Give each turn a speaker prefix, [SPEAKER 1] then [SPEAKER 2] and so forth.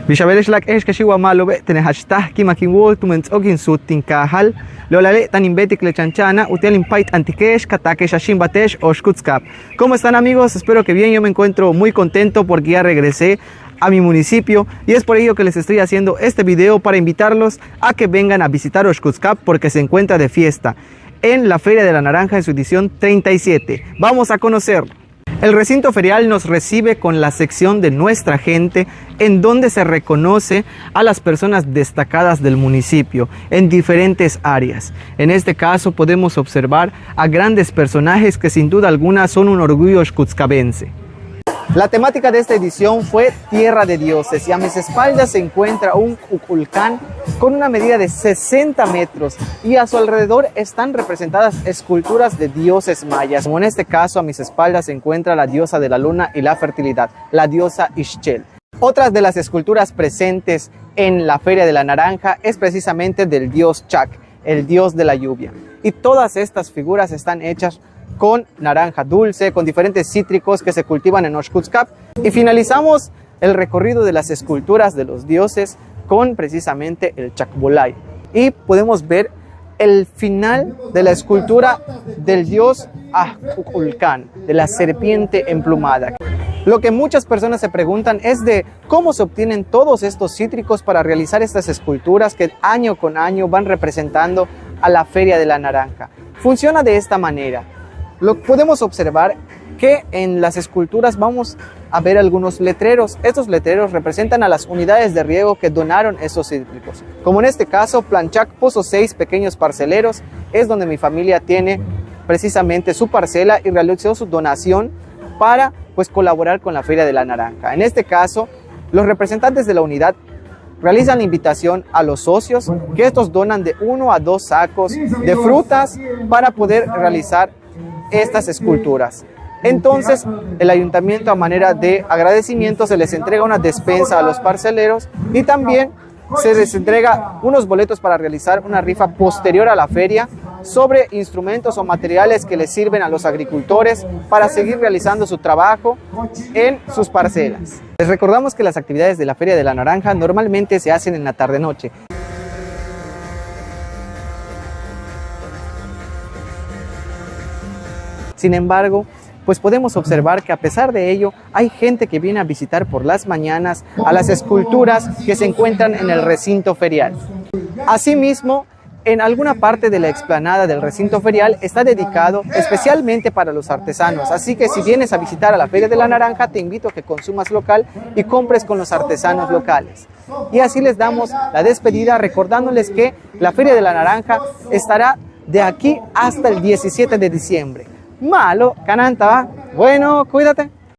[SPEAKER 1] Bishabeleshlak eshkashiwa malo betene hashtag kimakin wol tuments ogin sutin kahal lolale tan imbetik lechanchana utial impait antikesh katake shashim batesh oshkutskap. ¿Cómo están, amigos? Espero que bien. Yo me encuentro muy contento porque ya regresé a mi municipio y es por ello que les estoy haciendo este video para invitarlos a que vengan a visitar Oshkutskap porque se encuentra de fiesta en la Feria de la Naranja en su edición 37. Vamos a conocerlo. El recinto ferial nos recibe con la sección de Nuestra Gente, en donde se reconoce a las personas destacadas del municipio en diferentes áreas. En este caso podemos observar a grandes personajes que sin duda alguna son un orgullo oshkutskabense. La temática de esta edición fue Tierra de Dioses y a mis espaldas se encuentra un Kukulcán con una medida de 60 metros y a su alrededor están representadas esculturas de dioses mayas. Como en este caso, a mis espaldas se encuentra la diosa de la luna y la fertilidad, la diosa Ixchel. Otras de las esculturas presentes en la Feria de la Naranja es precisamente del dios Chac, el dios de la lluvia. Y todas estas figuras están hechas con naranja dulce, con diferentes cítricos que se cultivan en Oshkutskap. Y finalizamos el recorrido de las esculturas de los dioses con precisamente el Chacbolay. Y podemos ver el final de la escultura del dios Kukulcán, de la serpiente emplumada. Lo que muchas personas se preguntan es de cómo se obtienen todos estos cítricos para realizar estas esculturas que año con año van representando a la Feria de la Naranja. Funciona de esta manera. Lo podemos observar que en las esculturas vamos a ver algunos letreros. Estos letreros representan a las unidades de riego que donaron esos cítricos. Como en este caso, Planchac puso 6 pequeños parceleros. Es donde mi familia tiene precisamente su parcela y realizó su donación para colaborar con la Feria de la Naranja. En este caso, los representantes de la unidad realizan la invitación a los socios que estos donan de 1 a 2 sacos de frutas para poder realizar estas esculturas. Entonces el ayuntamiento, a manera de agradecimiento, se les entrega una despensa a los parceleros y también se les entrega unos boletos para realizar una rifa posterior a la feria sobre instrumentos o materiales que les sirven a los agricultores para seguir realizando su trabajo en sus parcelas. Les recordamos que las actividades de la Feria de la Naranja normalmente se hacen en la tarde-noche. Sin embargo, podemos observar que a pesar de ello, hay gente que viene a visitar por las mañanas a las esculturas que se encuentran en el recinto ferial. Asimismo, en alguna parte de la explanada del recinto ferial está dedicado especialmente para los artesanos. Así que si vienes a visitar a la Feria de la Naranja, te invito a que consumas local y compres con los artesanos locales. Y así les damos la despedida recordándoles que la Feria de la Naranja estará de aquí hasta el 17 de diciembre. Malo, cananta, va. Bueno, cuídate.